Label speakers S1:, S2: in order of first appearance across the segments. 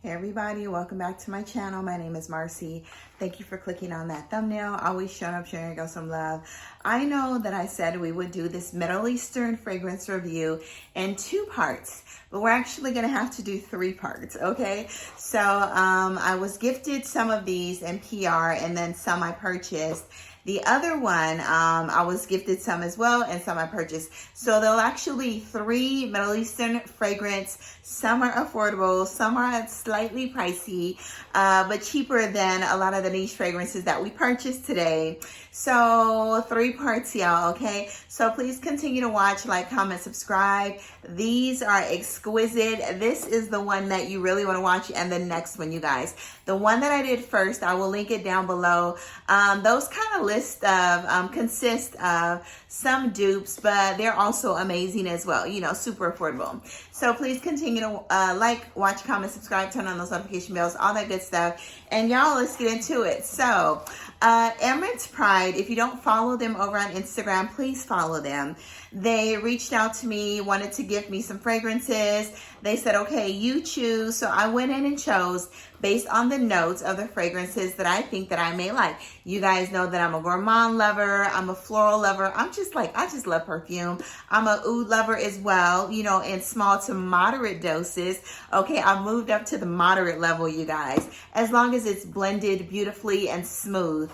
S1: Hey everybody, welcome back to my channel. My name is Marcy. Thank you for clicking on that thumbnail. Always showing up, sharing you some love. I know that I said we would do this Middle Eastern fragrance review in 2 parts, but we're actually gonna have to do 3 parts, okay? So I was gifted some of these in PR and then some I purchased. The other one, I was gifted some as well and some I purchased. So they'll actually 3 Middle Eastern fragrance. Some are affordable, some are slightly pricey, but cheaper than a lot of the niche fragrances that we purchased today. So 3 parts, y'all, okay? So please continue to watch, like, comment, subscribe. These are exquisite. This is the one that you really want to watch, and the next one, you guys. The one that I did first, I will link it down below. Those kind of consist of some dupes, but they're also amazing as well, you know, super affordable. So please continue to like, watch, comment, subscribe, turn on those notification bells, all that good stuff. And y'all, let's get into it. So EMIRATES Pride, if you don't follow them over on Instagram, please follow them. They reached out to me, wanted to gift me some fragrances. They said, okay, you choose. So I went in and chose based on the notes of the fragrances that I think that I may like. You guys know that I'm a gourmand lover. I'm a floral lover. I just love perfume. I'm a oud lover as well, you know, in small to moderate doses. Okay, I moved up to the moderate level, you guys, as long as it's blended beautifully and smooth.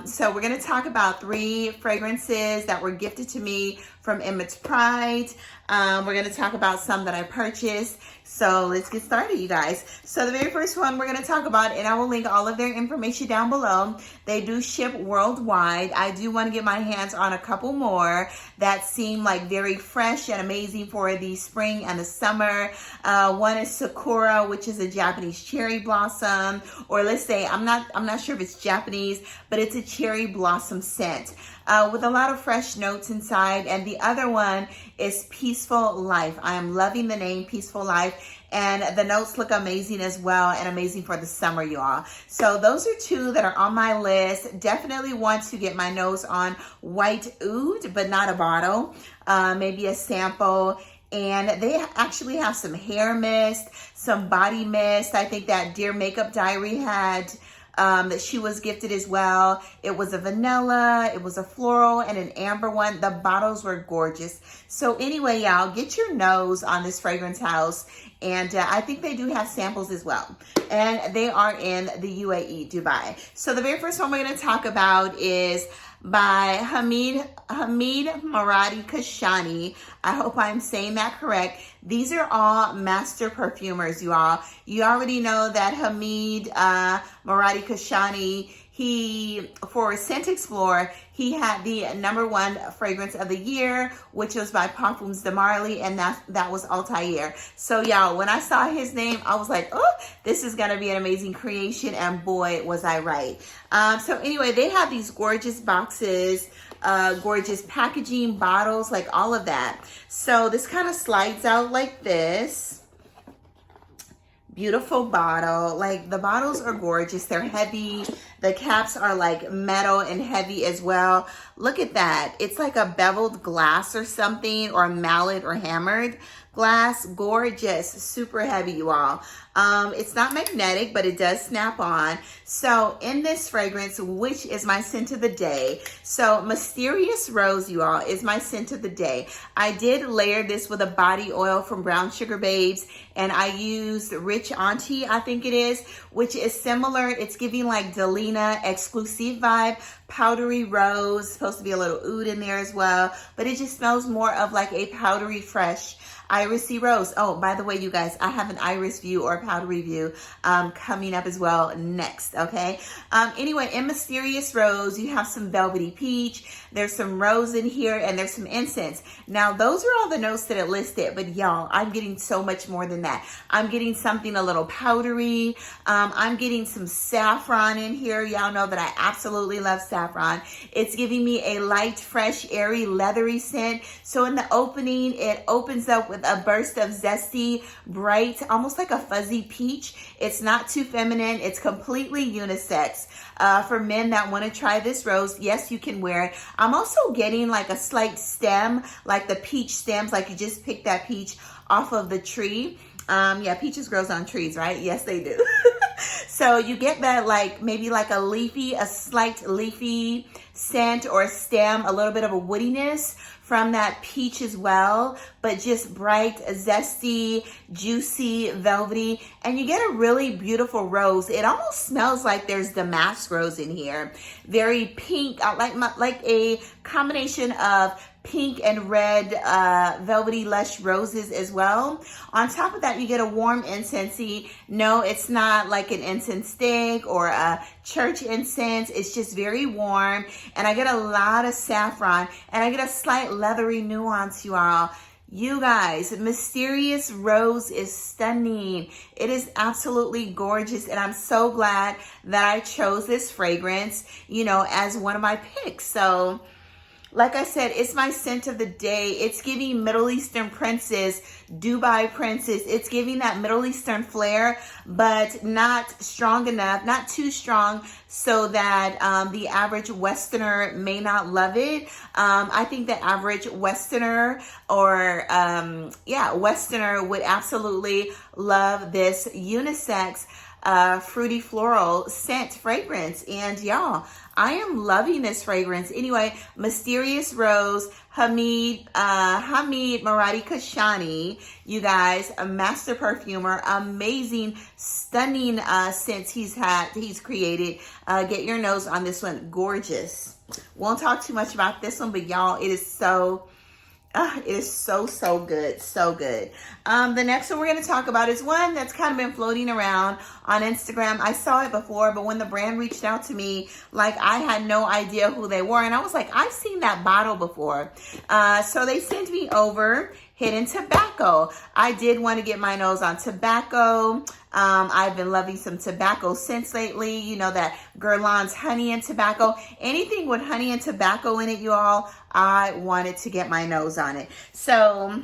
S1: So we're going to talk about 3 fragrances that were gifted to me from EMIRATES Pride. We're going to talk about some that I purchased. So let's get started, you guys. So the very first one we're going to talk about, and I will link all of their information down below. They do ship worldwide. I do want to get my hands on a couple more that seem like very fresh and amazing for the spring and the summer. One is Sakura, which is a Japanese cherry blossom, or let's say, I'm not sure if it's Japanese, but it's a cherry blossom scent with a lot of fresh notes inside. And the other one is Peaceful Life. I am loving the name Peaceful Life, and the notes look amazing as well, and amazing for the summer, y'all. So those are 2 that are on my list. Definitely want to get my nose on white oud, but not a bottle, maybe a sample. And they actually have some hair mist, some body mist. I think that Dear Makeup Diary had that she was gifted as well. It was a vanilla, it was a floral, and an amber one. The bottles were gorgeous. So anyway, y'all, get your nose on this fragrance house. And I think they do have samples as well. And they are in the UAE, Dubai. So the very first one we're going to talk about is by Hamid Maradi Kashani. I hope I'm saying that correct. These are all master perfumers, you all. You already know that Hamid Maradi Kashani, for Scent Explorer, he had the #1 fragrance of the year, which was by Parfums de Marly, and that was Altair. So y'all, when I saw his name, I was like, oh, this is gonna be an amazing creation, and boy, was I right. So anyway, they have these gorgeous boxes, gorgeous packaging, bottles, like all of that. So this kind of slides out like this. Beautiful bottle. Like, the bottles are gorgeous. They're heavy. The caps are like metal and heavy as well. Look at that. It's like a beveled glass or something, or mallet or hammered glass. Gorgeous. Super heavy, you all. It's not magnetic, but it does snap on. So in this fragrance, which is my scent of the day, so Mysterious Rose, you all, is my scent of the day. I did layer this with a body oil from Brown Sugar Babes, and I used Rich Auntie, I think it is, which is similar. It's giving like Delina exclusive vibe. Powdery rose, supposed to be a little oud in there as well, but it just smells more of like a powdery fresh irisy rose. Oh, by the way, you guys, I have an iris view or powder review coming up as well next, okay? Anyway, in Mysterious Rose, you have some velvety peach, there's some rose in here, and there's some incense. Now, those are all the notes that it listed, but y'all, I'm getting so much more than that. I'm getting something a little powdery. I'm getting some saffron in here. Y'all know that I absolutely love saffron. It's giving me a light, fresh, airy, leathery scent. So in the opening, it opens up with a burst of zesty, bright, almost like a fuzzy peach. It's not too feminine. It's completely unisex. For men that want to try this rose, yes, you can wear it. I'm also getting like a slight stem, like the peach stems, like you just picked that peach off of the tree. Yeah, peaches grows on trees, right? Yes, they do. So you get that like maybe like a slight leafy scent or stem, a little bit of a woodiness from that peach as well, but just bright, zesty, juicy, velvety, and you get a really beautiful rose. It almost smells like there's damask rose in here. Very pink, like a combination of pink and red velvety lush roses as well. On top of that, you get a warm incensey. No, it's not like an incense stick or a church incense. It's just very warm, and I get a lot of saffron, and I get a slight leathery nuance, you all. You guys, Mysterious Rose is stunning. It is absolutely gorgeous, and I'm so glad that I chose this fragrance, you know, as one of my picks. So like I said, it's my scent of the day. It's giving Middle Eastern princess, Dubai princess. It's giving that Middle Eastern flair, but not strong enough, not too strong, so that the average Westerner may not love it. I think the average Westerner or, Westerner would absolutely love this unisex fruity floral scent fragrance. And y'all, I am loving this fragrance. Anyway, Mysterious Rose, Hamid Maradi Kashani, you guys, a master perfumer, amazing, stunning scents he's created. Get your nose on this one, gorgeous. Won't talk too much about this one, but y'all, it is so good, so good. The next one we're going to talk about is one that's kind of been floating around on Instagram. I saw it before, but when the brand reached out to me, like, I had no idea who they were, and I was like, I've seen that bottle before. So they sent me over Hidden Tobacco. I did want to get my nose on tobacco. I've been loving some tobacco scents lately. You know, that Guerlain's honey and tobacco. Anything with honey and tobacco in it, you all, I wanted to get my nose on it. So,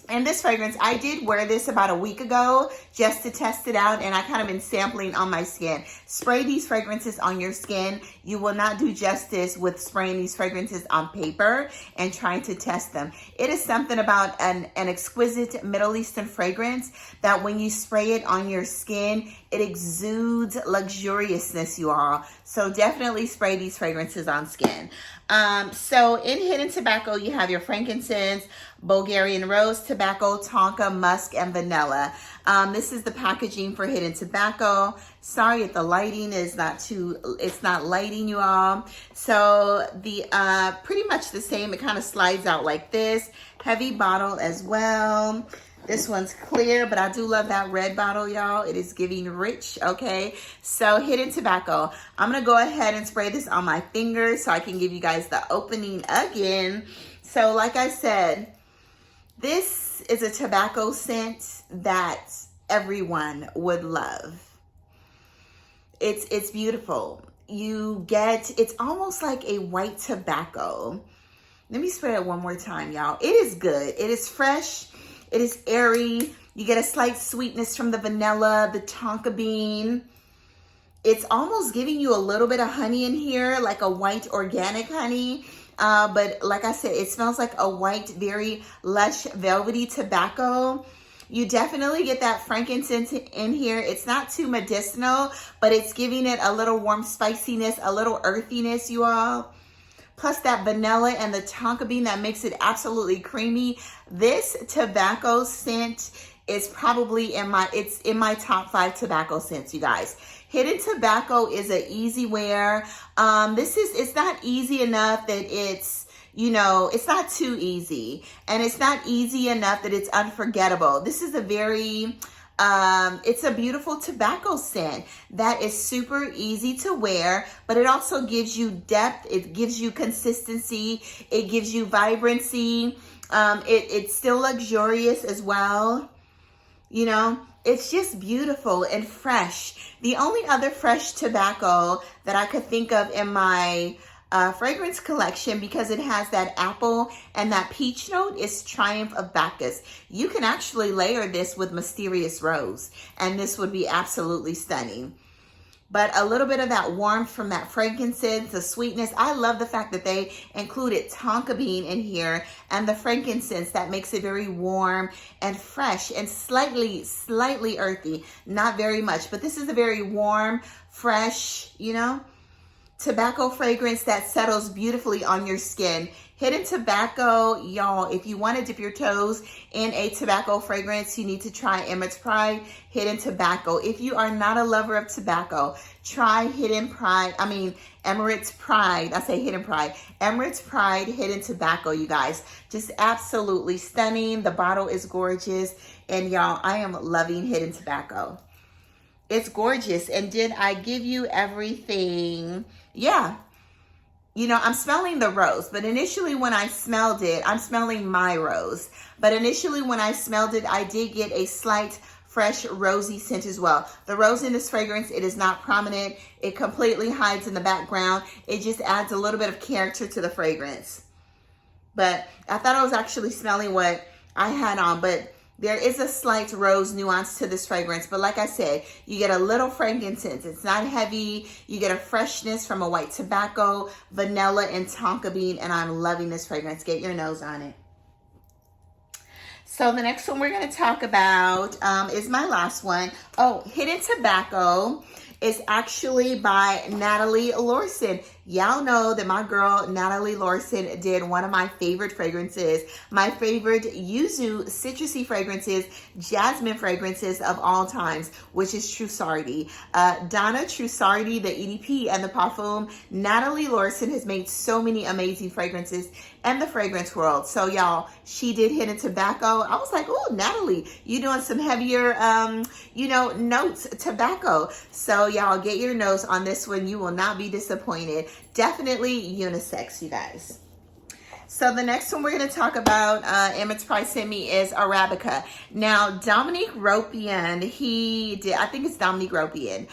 S1: and this fragrance, I did wear this about a week ago just to test it out, and I kind of been sampling on my skin. Spray these fragrances on your skin. You will not do justice with spraying these fragrances on paper and trying to test them. It is something about an exquisite Middle Eastern fragrance that when you spray it on your skin, it exudes luxuriousness, you all. So definitely spray these fragrances on skin. So in Hidden Tobacco, you have your frankincense, Bulgarian rose, tobacco, tonka, musk, and vanilla. This is the packaging for Hidden Tobacco. Sorry if the lighting is it's not lighting, you all. So the pretty much the same. It kind of slides out like this. Heavy bottle as well. This one's clear, but I do love that red bottle, y'all. It is giving rich, okay? So Hidden Tobacco. I'm going to go ahead and spray this on my fingers so I can give you guys the opening again. So like I said, this is a tobacco scent that everyone would love. It's beautiful. It's almost like a white tobacco. Let me spray it one more time, y'all. It is good. It is fresh. It is airy. You get a slight sweetness from the vanilla, the tonka bean. It's almost giving you a little bit of honey in here, like a white organic honey. But like I said, it smells like a white, very lush, velvety tobacco. You definitely get that frankincense in here. It's not too medicinal, but it's giving it a little warm spiciness, a little earthiness, you all. Plus that vanilla and the tonka bean that makes it absolutely creamy. This tobacco scent is probably in my top 5 tobacco scents, you guys. Hidden Tobacco is an easy wear. It's not easy enough that it's, you know, it's not too easy. And it's not easy enough that it's unforgettable. This is a very, it's a beautiful tobacco scent that is super easy to wear, but it also gives you depth. It gives you consistency. It gives you vibrancy. It's still luxurious as well. You know, it's just beautiful and fresh. The only other fresh tobacco that I could think of in my fragrance collection, because it has that apple and that peach note, is Triumph of Bacchus. You can actually layer this with Mysterious Rose, and this would be absolutely stunning. but a little bit of that warmth from that frankincense, the sweetness. I love the fact that they included tonka bean in here and the frankincense. That makes it very warm and fresh and slightly earthy. Not very much, but this is a very warm, fresh, you know, tobacco fragrance that settles beautifully on your skin. Hidden Tobacco, y'all, if you want to dip your toes in a tobacco fragrance, you need to try Emirates Pride Hidden Tobacco. If you are not a lover of tobacco, try Emirates Pride. I say Hidden Pride. Emirates Pride Hidden Tobacco, you guys. Just absolutely stunning. The bottle is gorgeous. And y'all, I am loving Hidden Tobacco. It's gorgeous. And did I give you everything? Yeah. You know, I'm smelling the rose, but initially when I smelled it, I'm smelling my rose. But initially when I smelled it, I did get a slight fresh rosy scent as well. The rose in this fragrance, it is not prominent. It completely hides in the background. It just adds a little bit of character to the fragrance. But I thought I was actually smelling what I had on, but there is a slight rose nuance to this fragrance, but like I said, you get a little frankincense. It's not heavy. You get a freshness from a white tobacco, vanilla, and tonka bean, and I'm loving this fragrance. Get your nose on it. So the next one we're going to talk about is my last one. Oh, Hidden Tobacco is actually by Natalie Lorson. Y'all know that my girl Natalie Lorson did one of my favorite fragrances, my favorite yuzu citrusy fragrances, jasmine fragrances of all times, which is Trussardi. Donna Trussardi, the EDP and the Parfum. Natalie Lorson has made so many amazing fragrances in the fragrance world. So y'all, she did Hidden Tobacco. I was like, oh, Natalie, you doing some heavier, you know, notes, tobacco. So y'all, get your nose on this one. You will not be disappointed. Definitely unisex, you guys. So the next one we're going to talk about, Emirates Pride sent me, is Arabica. Now, Dominique Ropian, I think it's Dominique Ropian,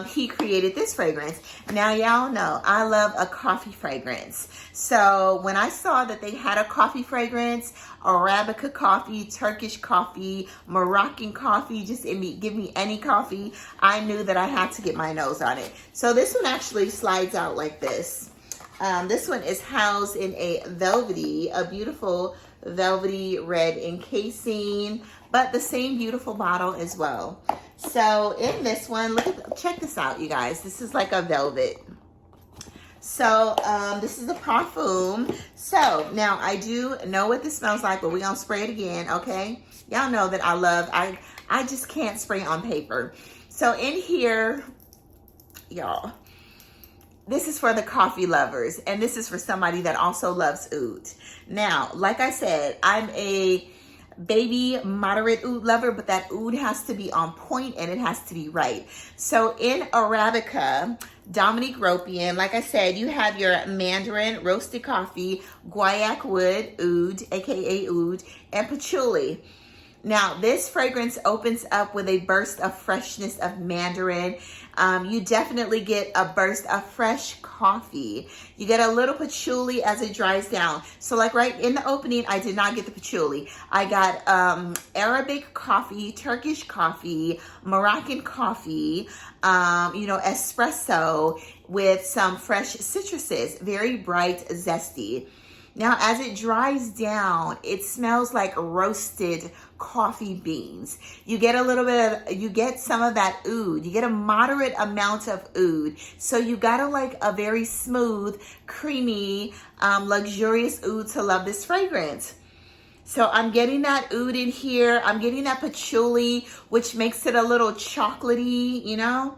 S1: he created this fragrance. Now, y'all know, I love a coffee fragrance. So when I saw that they had a coffee fragrance, Arabica coffee, Turkish coffee, Moroccan coffee, just give me any coffee, I knew that I had to get my nose on it. So this one actually slides out like this. This one is housed in a beautiful velvety red encasing, but the same beautiful bottle as well. So in this one, check this out, you guys. This is like a velvet. So this is the Parfum. So now I do know what this smells like, but we're gonna spray it again, okay? Y'all know that I just can't spray on paper. So in here, y'all, this is for the coffee lovers, and this is for somebody that also loves oud. Now, like I said, I'm a baby moderate oud lover, but that oud has to be on point and it has to be right. So in Arabica, Dominique Ropian, like I said, you have your mandarin, roasted coffee, guaiac wood, oud, aka oud, and patchouli. Now, this fragrance opens up with a burst of freshness of mandarin. You definitely get a burst of fresh coffee. You get a little patchouli as it dries down. So like right in the opening, I did not get the patchouli. I got Arabic coffee, Turkish coffee, Moroccan coffee, you know, espresso with some fresh citruses, very bright, zesty. Now, as it dries down, it smells like roasted coffee beans. You get you get some of that oud. You get a moderate amount of oud. So you gotta like a very smooth, creamy, luxurious oud to love this fragrance. So I'm getting that oud in here. I'm getting that patchouli, which makes it a little chocolatey, you know?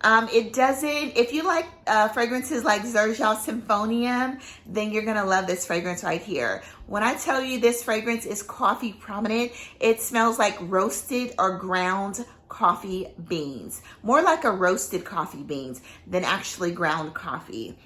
S1: It doesn't, if you like fragrances like Xerjoff Symphonium, then you're going to love this fragrance right here. When I tell you this fragrance is coffee prominent, it smells like roasted or ground coffee beans. More like a roasted coffee beans than actually ground coffee.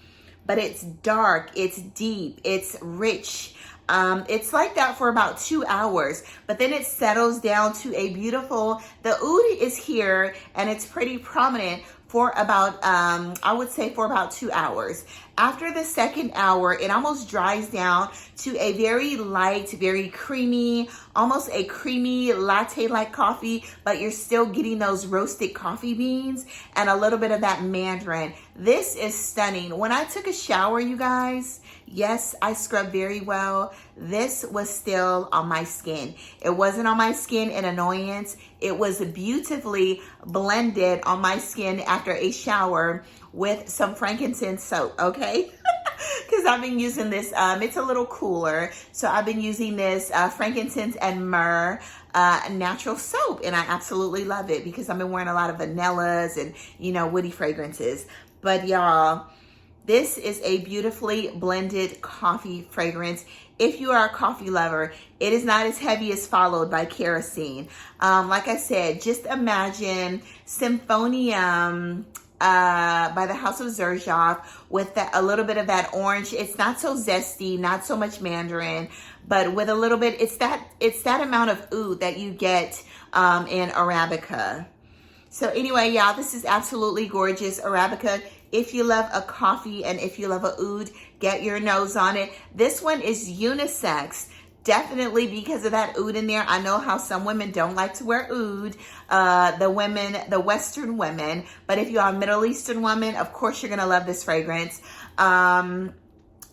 S1: But it's dark, it's deep, it's rich. It's like that for about 2 hours, but then it settles down to a beautiful, the oud is here and it's pretty prominent for about, I would say for about 2 hours. After the second hour, it almost dries down to a very light, very creamy, almost a creamy latte-like coffee, but you're still getting those roasted coffee beans and a little bit of that mandarin. This is stunning. When I took a shower, you guys, yes, I scrubbed very well. This was still on my skin. It wasn't on my skin in annoyance. It was beautifully blended on my skin after a shower with some frankincense soap, okay? Because I've been using this, it's a little cooler. So I've been using this frankincense and myrrh natural soap, and I absolutely love it because I've been wearing a lot of vanillas and, you know, woody fragrances. But y'all, this is a beautifully blended coffee fragrance. If you are a coffee lover, it is not as heavy as Followed by Kerosene. Like I said, just imagine Symphonium by the House of Shaghaf with a little bit of that orange. It's not so zesty, not so much mandarin, but with a little bit, it's that amount of oud that you get in Arabica. So anyway, y'all, this is absolutely gorgeous. Arabica, if you love a coffee and if you love a oud, get your nose on it. This one is unisex. Definitely because of that oud in there. I know how some women don't like to wear oud, the Western women, but if you are a Middle Eastern woman, of course you're gonna love this fragrance.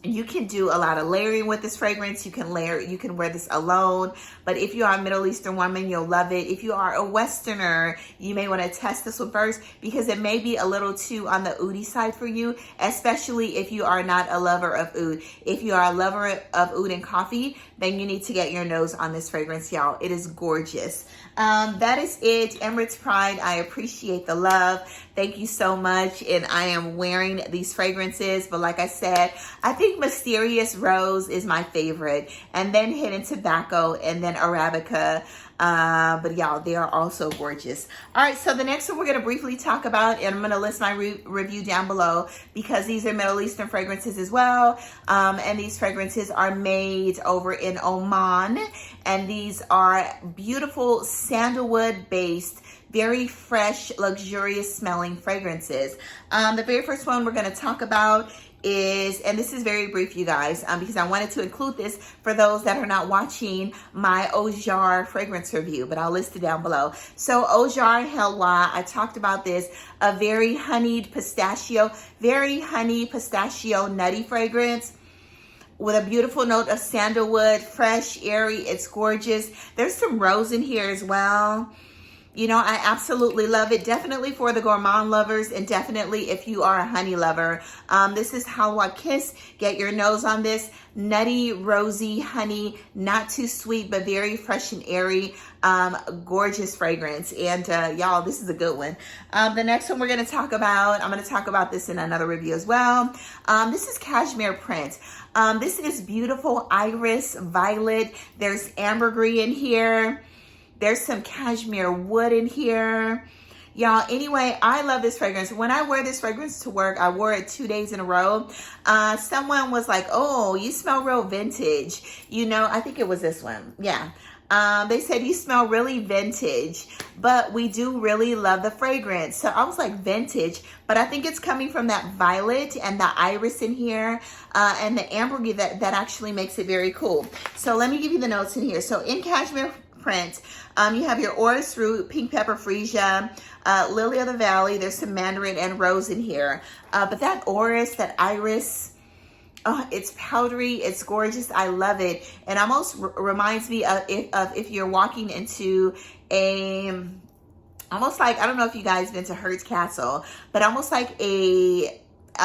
S1: You can do a lot of layering with this fragrance. You can wear this alone. But if you are a Middle Eastern woman, you'll love it. If you are a Westerner, you may want to test this one first because it may be a little too on the oudy side for you, especially if you are not a lover of oud. If you are a lover of oud and coffee, then you need to get your nose on this fragrance, y'all. It is gorgeous. That is it. Emirates Pride, I appreciate the love. Thank you so much. And I am wearing these fragrances. But like I said, I think Mysterious Rose is my favorite. And then Hidden Tobacco and then Arabica. But y'all, they are also gorgeous. All right, so the next one we're going to briefly talk about, and I'm going to list my review down below because these are Middle Eastern fragrances as well. And these fragrances are made over in Oman. And these are beautiful sandalwood-based, very fresh, luxurious smelling fragrances. The very first one we're going to talk about is, and this is very brief, you guys, because I wanted to include this for those that are not watching my Ojar fragrance review, but I'll list it down below. So Ojar HALWA, I talked about this, a very honeyed pistachio, very honey pistachio nutty fragrance with a beautiful note of sandalwood, fresh, airy. It's gorgeous. There's some rose in here as well. You know, I absolutely love it. Definitely for the gourmand lovers, and definitely if you are a honey lover. This is HALWA Kiss. Get your nose on this. Nutty, rosy honey, not too sweet, but very fresh and airy. Gorgeous fragrance. And y'all, this is a good one. The next one we're going to talk about, I'm going to talk about this in another review as well. This is Cashmere Print. This is beautiful iris, violet. There's ambergris in here. There's some cashmere wood in here. Y'all, anyway, I love this fragrance. When I wear this fragrance to work, I wore it 2 days in a row. Someone was like, oh, you smell real vintage. You know, I think it was this one. Yeah. They said you smell really vintage, but we do really love the fragrance. So I was like, vintage, but I think it's coming from that violet and the iris in here, and the ambergris that actually makes it very cool. So let me give you the notes in here. So in Cashmere Print, you have your orris root, pink pepper freesia, lily of the valley. There's some mandarin and rose in here. But that orris, that iris, it's powdery, it's gorgeous. I love it. And almost reminds me of if you're walking into almost like, I don't know if you guys been to Hearst Castle, but almost like a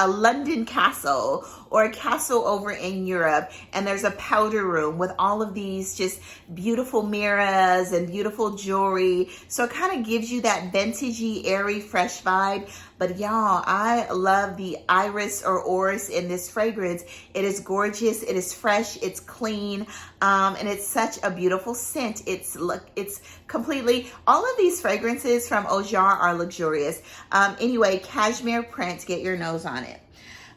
S1: London castle or a castle over in Europe, and there's a powder room with all of these just beautiful mirrors and beautiful jewelry. So it kind of gives you that vintagey, airy, fresh vibe. But y'all, I love the iris or orris in this fragrance. It is gorgeous, it is fresh, it's clean, and it's such a beautiful scent. It's completely, all of these fragrances from Ojar are luxurious. Anyway, Cashmere Print, get your nose on it.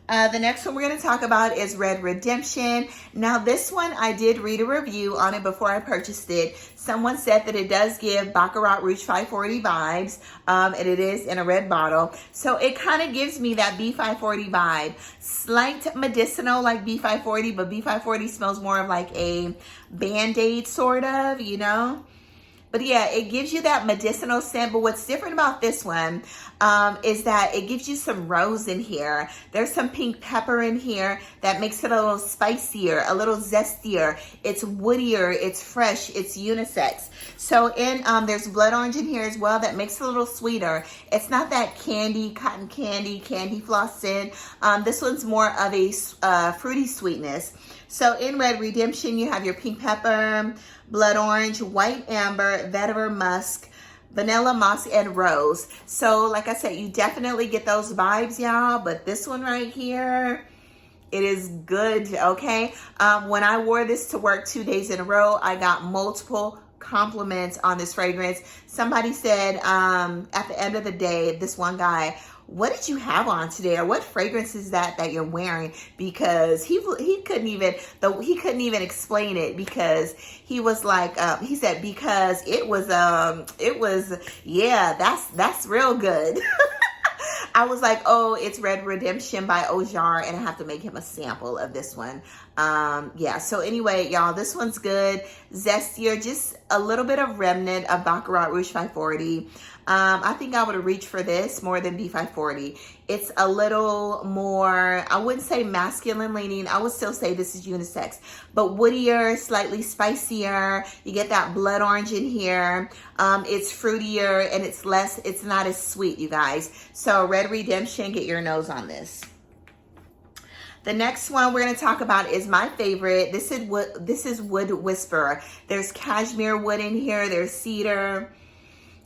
S1: The next one we're going to talk about is Red Redemption. Now this one, I did read a review on it before I purchased it. Someone said that it does give Baccarat Rouge 540 vibes, and it is in a red bottle. So it kind of gives me that B540 vibe. Slight medicinal like B540, but B540 smells more of like a Band-Aid sort of, you know? But yeah, it gives you that medicinal scent. But what's different about this one is that it gives you some rose in here. There's some pink pepper in here that makes it a little spicier, a little zestier. It's woodier, it's fresh, it's unisex. So there's blood orange in here as well that makes it a little sweeter. It's not that cotton candy floss scent. This one's more of a fruity sweetness. So in Red Redemption, you have your pink pepper, blood orange, white amber, vetiver musk, vanilla moss, and rose. So like I said, you definitely get those vibes, y'all. But this one right here, it is good, okay? When I wore this to work 2 days in a row, I got multiple compliments on this fragrance. Somebody said at the end of the day, this one guy, what did you have on today, or what fragrance is that you're wearing? Because he couldn't even explain it, because he was like he said, because it was yeah, that's real good. I was like, oh, it's Red Redemption by Ojar, and I have to make him a sample of this one. Yeah, so anyway, y'all, this one's good. Zestier, just a little bit of remnant of Baccarat Rouge 540. I think I would have reached for this more than B540. It's a little more, I wouldn't say masculine leaning. I would still say this is unisex, but woodier, slightly spicier. You get that blood orange in here. It's fruitier, and it's not as sweet, you guys. So Red Redemption, get your nose on this. The next one we're going to talk about is my favorite. This is Wood Whisperer. There's cashmere wood in here. There's cedar.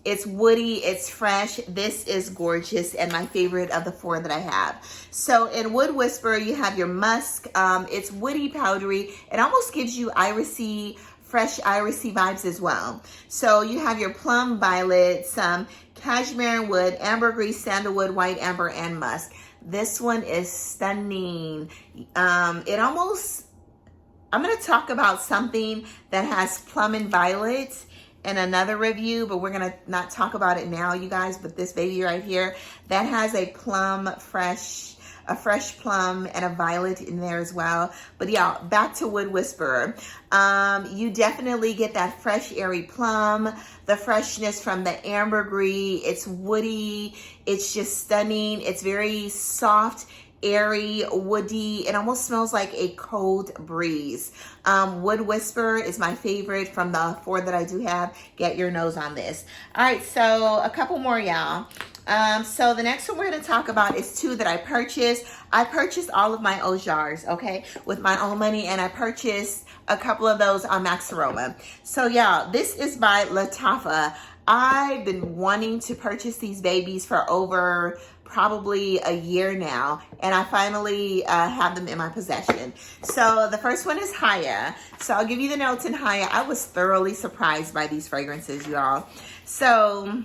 S1: It's woody, it's fresh. This is gorgeous, and my favorite of the 4 that I have. So in Wood Whisperer, you have your musk. It's woody, powdery. It almost gives you irisy, fresh irisy vibes as well. So you have your plum violet, some cashmere and wood, ambergris, sandalwood, white amber, and musk. This one is stunning. I'm going to talk about something that has plum and violet in another review, but we're gonna not talk about it now, you guys. But this baby right here, that has a fresh plum and a violet in there as well. But yeah, back to Wood Whisperer. You definitely get that fresh, airy plum, the freshness from the ambergris. It's woody, it's just stunning. It's very soft, airy, woody. It almost smells like a cold breeze. Wood Whisperer is my favorite from the 4 that I do have. Get your nose on this. All right, so a couple more, y'all. So the next one we're going to talk about is 2 that I purchased. I purchased all of my Ojars, okay, with my own money, and I purchased a couple of those on Max Aroma. So y'all, this is by Lattafa. I've been wanting to purchase these babies for over probably a year now, and I finally have them in my possession. So the first one is Haya. So I'll give you the notes in Haya. I was thoroughly surprised by these fragrances, y'all. So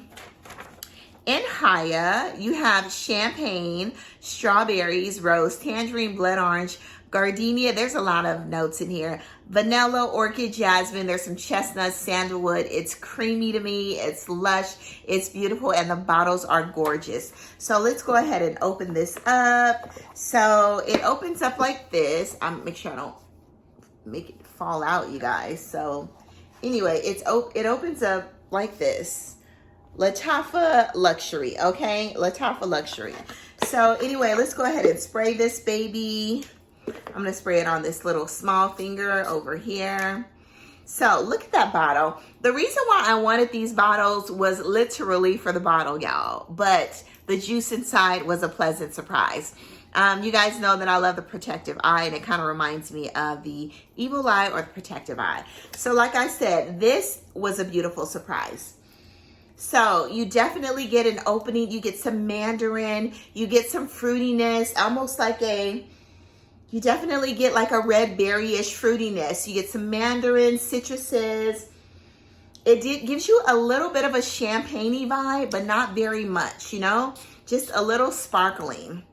S1: in Haya, you have champagne, strawberries, rose, tangerine, blood orange, gardenia. There's a lot of notes in here. Vanilla, orchid, jasmine. There's some chestnuts, sandalwood. It's creamy to me. It's lush. It's beautiful. And the bottles are gorgeous. So let's go ahead and open this up. So it opens up like this. Make sure I don't make it fall out, you guys. So anyway, it opens up like this. Lattafa Luxury, okay? Lattafa Luxury. So anyway, let's go ahead and spray this baby. I'm going to spray it on this little small finger over here. So look at that bottle. The reason why I wanted these bottles was literally for the bottle, y'all. But the juice inside was a pleasant surprise. You guys know that I love the protective eye, and it kind of reminds me of the evil eye or the protective eye. So like I said, this was a beautiful surprise. So you definitely get an opening. You get some mandarin. You get some fruitiness, almost like you definitely get like a red berry-ish fruitiness. You get some mandarin, citruses. It gives you a little bit of a champagne-y vibe, but not very much, you know? Just a little sparkling.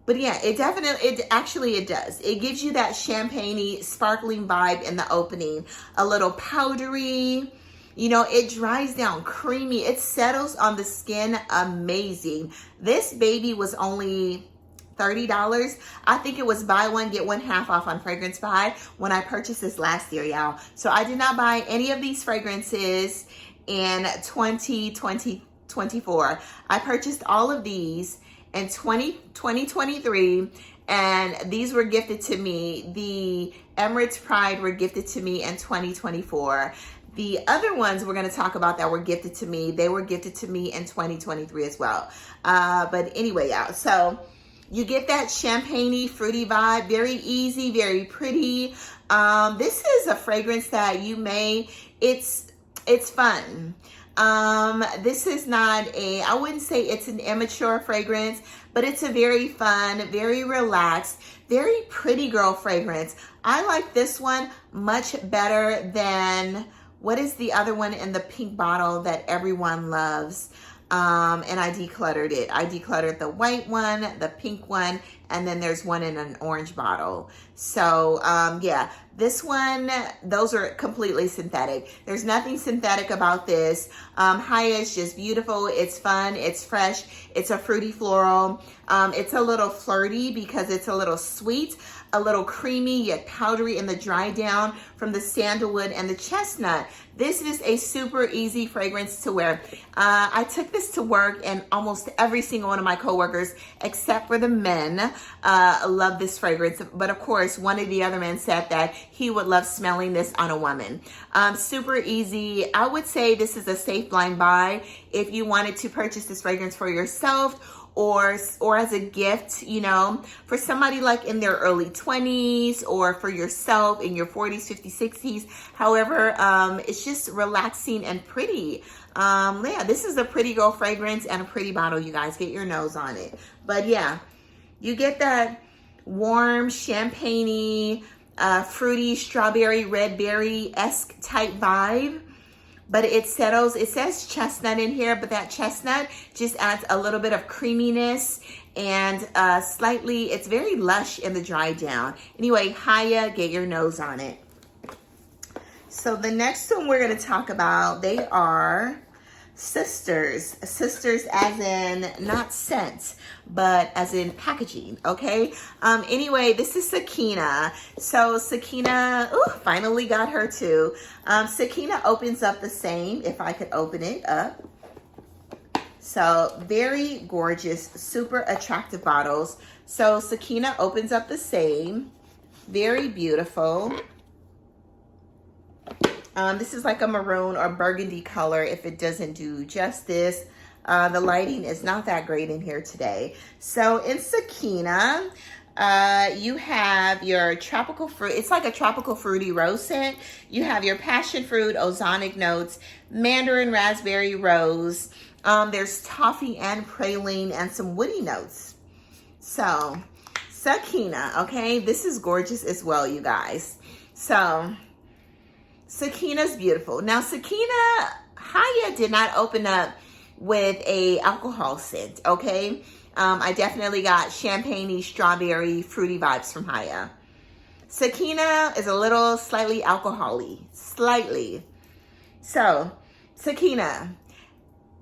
S1: But yeah, it does. It gives you that champagne-y, sparkling vibe in the opening. A little powdery. You know, it dries down creamy. It settles on the skin amazing. This baby was only $30. I think it was buy one, get one half off on Fragrance Buy when I purchased this last year, y'all. So I did not buy any of these fragrances in 2024. I purchased all of these in 2023, and these were gifted to me. The Emirates Pride were gifted to me in 2024. The other ones we're going to talk about that were gifted to me, they were gifted to me in 2023 as well. But anyway, y'all, so you get that champagne-y, fruity vibe, very easy, very pretty. This is a fragrance that it's fun. This is not I wouldn't say it's an immature fragrance, but it's a very fun, very relaxed, very pretty girl fragrance. I like this one much better than, what is the other one in the pink bottle that everyone loves? And I decluttered it. I decluttered the white one, the pink one, and then there's one in an orange bottle. So yeah, this one, those are completely synthetic. There's nothing synthetic about this. Haya is just beautiful. It's fun. It's fresh. It's a fruity floral. It's a little flirty because it's a little sweet, a little creamy yet powdery in the dry down from the sandalwood and the chestnut. This is a super easy fragrance to wear. I took this to work, and almost every single one of my coworkers, except for the men, love this fragrance. But of course, one of the other men said that he would love smelling this on a woman. Super easy. I would say this is a safe blind buy if you wanted to purchase this fragrance for yourself, or as a gift, you know, for somebody like in their early 20s, or for yourself in your 40s, 50s, 60s. However, it's just relaxing and pretty. Yeah, this is a pretty girl fragrance and a pretty bottle, you guys. Get your nose on it. But yeah, you get that warm, champagne-y, fruity, strawberry, red berry-esque type vibe. But it settles, it says chestnut in here, but that chestnut just adds a little bit of creaminess and slightly, it's very lush in the dry down. Anyway, Haya, get your nose on it. So the next one we're going to talk about, they are sisters. Sisters as in not scent, but as in packaging, okay? Anyway, this is Sakeena. So Sakeena, finally got her too. Sakeena opens up the same, if I could open it up. So very gorgeous, super attractive bottles. So Sakeena opens up the same, very beautiful. This is like a maroon or burgundy color if it doesn't do justice. The lighting is not that great in here today. So in Sakeena, you have your tropical fruit. It's like a tropical fruity rose scent. You have your passion fruit, ozonic notes, mandarin, raspberry, rose. There's toffee and praline and some woody notes. So Sakeena, okay, this is gorgeous as well, you guys. So Sakeena's beautiful. Now Sakeena, Haya did not open up with a alcohol scent, okay? I definitely got champagne-y, strawberry, fruity vibes from Haya. Sakeena is a little slightly alcohol-y, slightly. So Sakeena,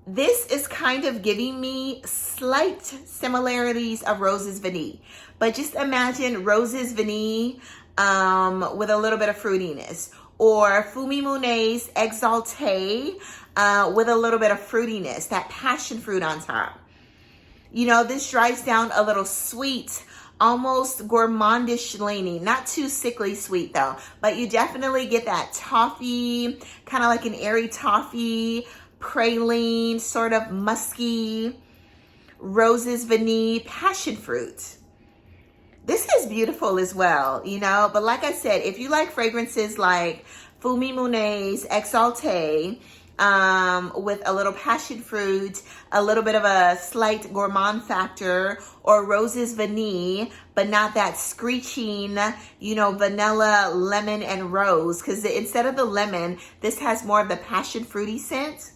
S1: this is kind of giving me slight similarities of Rose's Vanille, but just imagine Rose's Vanille with a little bit of fruitiness, or Fumi Monet's Exalté with a little bit of fruitiness, that passion fruit on top. You know, this dries down a little sweet, almost gourmandish leaning, not too sickly sweet though, but you definitely get that toffee, kind of like an airy toffee, praline, sort of musky, Rose's Vanille, passion fruit. This is beautiful as well, you know, but like I said, if you like fragrances like Fumi Monet's Exalté, with a little passion fruit, a little bit of a slight gourmand factor, or Rose's Vanille, but not that screeching, you know, vanilla, lemon, and rose, because instead of the lemon, this has more of the passion fruity scent.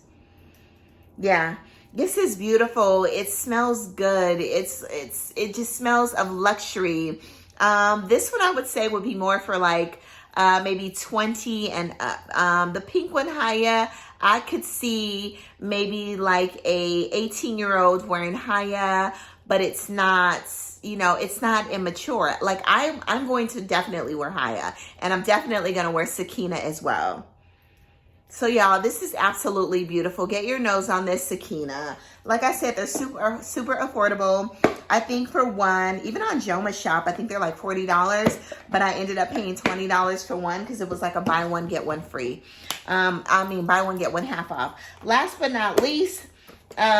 S1: Yeah, This is beautiful. It smells good. It just smells of luxury. This one I would say would be more for like maybe 20 and up. The pink one, Haya, I could see maybe like a 18-year-old wearing Haya, but it's not, you know, it's not immature. Like I'm going to definitely wear Haya, and I'm definitely going to wear Sakeena as well. So y'all, this is absolutely beautiful. Get your nose on this Sakeena. Like I said, they're super affordable. I think for one, even on Joma Shop, I think they're like $40, but I ended up paying $20 for one because it was like a buy one, get one free. I mean, buy one, get one half off. Last but not least,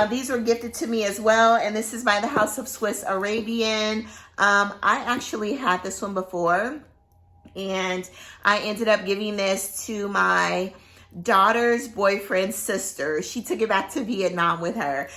S1: these were gifted to me as well, and this is by the House of Swiss Arabian. I actually had this one before, and I ended up giving this to my daughter's boyfriend's sister. She took it back to Vietnam with her.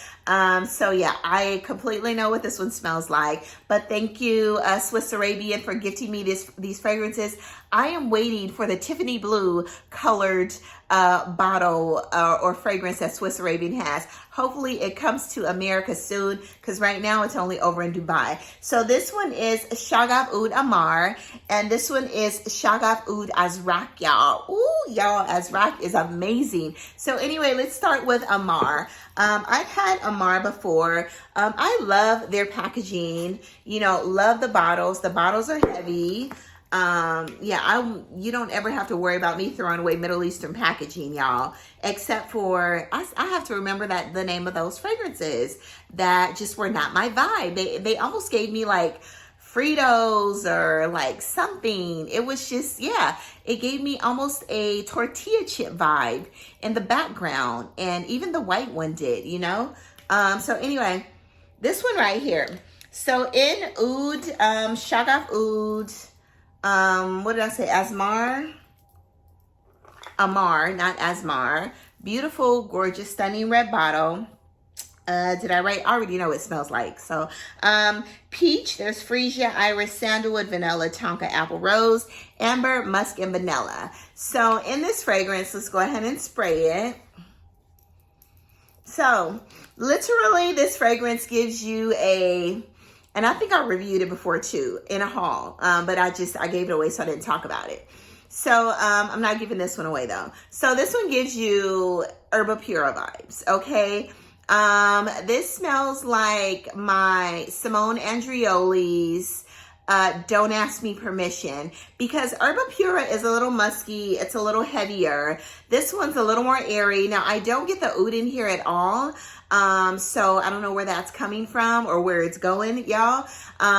S1: So yeah, I completely know what this one smells like. But thank you, Swiss Arabian, for gifting me these fragrances. I am waiting for the Tiffany blue colored bottle or fragrance that Swiss Arabian has. Hopefully it comes to America soon, because right now it's only over in Dubai. So this one is Shaghaf Oud Ahmar, and this one is Shaghaf Oud Azraq, y'all. Ooh, y'all, Azraq is amazing. So anyway, let's start with Ahmar. I've had Ahmar before. I love their packaging. You know, love the bottles. The bottles are heavy. Yeah, you don't ever have to worry about me throwing away Middle Eastern packaging, y'all, except for I have to remember that the name of those fragrances that just were not my vibe. They almost gave me like Fritos or like something. It was just, yeah, it gave me almost a tortilla chip vibe in the background, and even the white one did, you know. So anyway, this one right here. So in Oud, Shaghaf Oud, what did I say? Ahmar, not Ahmar. Beautiful, gorgeous, stunning red bottle. Did I write? I already know what it smells like. So, peach, there's freesia, iris, sandalwood, vanilla, tonka, apple, rose, amber, musk, and vanilla. So in this fragrance, let's go ahead and spray it. So literally this fragrance gives you and I think I reviewed it before too in a haul, but I gave it away, so I didn't talk about it. So I'm not giving this one away though. So this one gives you Herba Pura vibes, okay? This smells like my Simone Andreoli's Don't Ask Me Permission, because Herba Pura is a little musky. It's a little heavier. This one's a little more airy. Now, I don't get the oud in here at all. So I don't know where that's coming from or where it's going, y'all.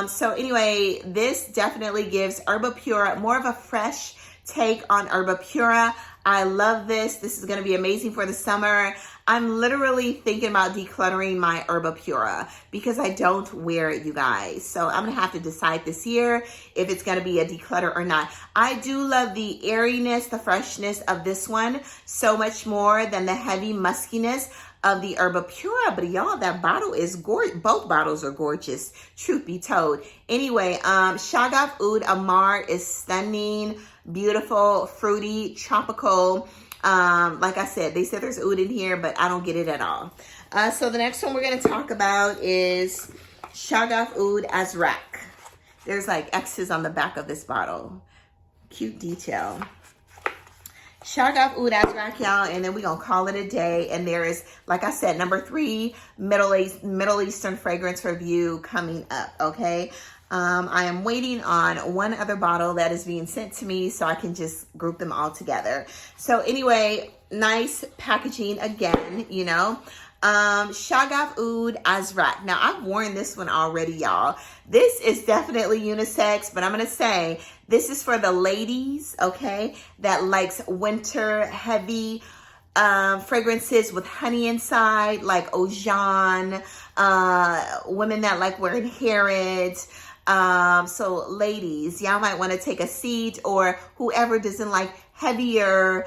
S1: So anyway, this definitely gives Herba Pura more of a fresh take on Herba Pura. I love this. This is going to be amazing for the summer. I'm literally thinking about decluttering my Herba Pura because I don't wear it, you guys. So I'm going to have to decide this year if it's going to be a declutter or not. I do love the airiness, the freshness of this one so much more than the heavy muskiness of the Herba Pura. But y'all, that bottle is gorgeous. Both bottles are gorgeous, truth be told. Anyway, Shaghaf Oud Ahmar is stunning, beautiful, fruity, tropical. Like I said, they said there's oud in here, but I don't get it at all. So the next one we're going to talk about is Shaghaf Oud Azraq. There's like X's on the back of this bottle. Cute detail. Shaghaf Oud Azraq, y'all, and then we're going to call it a day. And there is, like I said, number 3 Middle Eastern fragrance review coming up, okay? I am waiting on one other bottle that is being sent to me so I can just group them all together. So anyway, nice packaging again, you know. Shaghaf Oud Azraq. Now, I've worn this one already, y'all. This is definitely unisex, but I'm going to say this is for the ladies, okay, that likes winter heavy fragrances with honey inside, like Ojar, women that like wearing Harrods. So ladies, y'all might want to take a seat, or whoever doesn't like heavier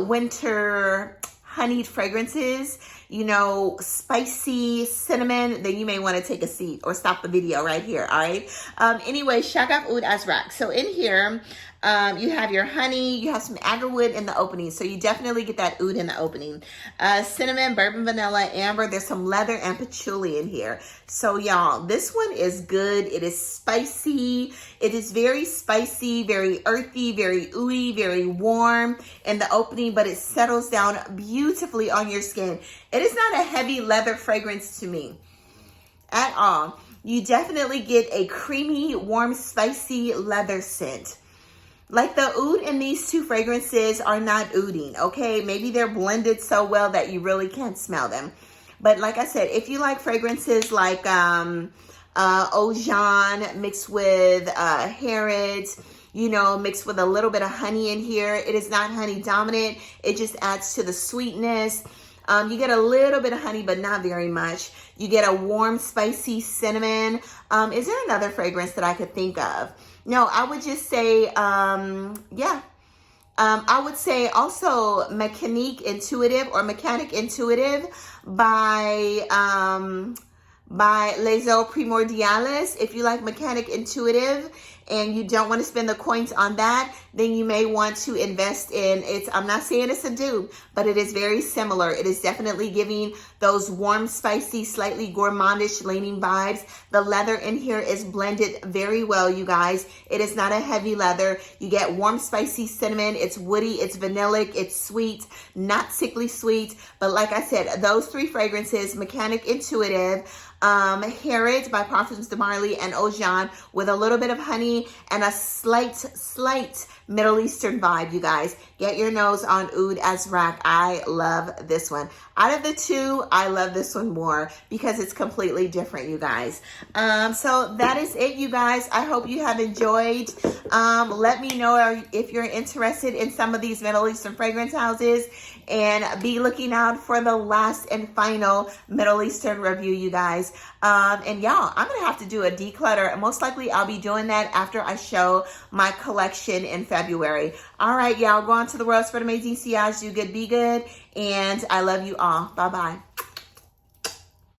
S1: winter honeyed fragrances, you know, spicy cinnamon, then you may want to take a seat or stop the video right here, all right? Anyway, Shaghaf Oud Azraq. So in here, you have your honey, you have some agarwood in the opening, so you definitely get that oud in the opening. Cinnamon, bourbon, vanilla, amber, there's some leather and patchouli in here. So y'all, this one is good. It is spicy. It is very spicy, very earthy, very ooey, very warm in the opening, but it settles down beautifully on your skin. It is not a heavy leather fragrance to me at all. You definitely get a creamy, warm, spicy leather scent. Like the oud in these two fragrances are not ouding, okay? Maybe they're blended so well that you really can't smell them. But like I said, if you like fragrances like Ojar mixed with Harrods, you know, mixed with a little bit of honey in here. It is not honey dominant. It just adds to the sweetness. You get a little bit of honey, but not very much. You get a warm, spicy cinnamon. Is there another fragrance that I could think of? No, I would just say, yeah. I would say also Mechanique Intuitive or Mechanic Intuitive by Les Eaux Primordiales. If you like Mechanic Intuitive and you don't want to spend the coins on that, then you may want to invest in it. I'm not saying it's a dupe, but it is very similar. It is definitely giving those warm, spicy, slightly gourmandish leaning vibes. The leather in here is blended very well, you guys. It is not a heavy leather. You get warm, spicy cinnamon. It's woody, it's vanillic, it's sweet, not sickly sweet. But like I said, those three fragrances, Mechanic Intuitive, Harrods by Parfums de Marly, and Ojar with a little bit of honey and a slight Middle Eastern vibe, you guys. Get your nose on Oud Azraq. I love this one. Out of the two, I love this one more because it's completely different, you guys. So that is it, you guys. I hope you have enjoyed. Let me know if you're interested in some of these Middle Eastern fragrance houses, and be looking out for the last and final Middle Eastern review, you guys. And y'all, I'm gonna have to do a declutter. Most likely I'll be doing that after I show my collection in February. All right, y'all, go on to the world, spread amazing sillage, do good, be good, and I love you all. Bye-bye.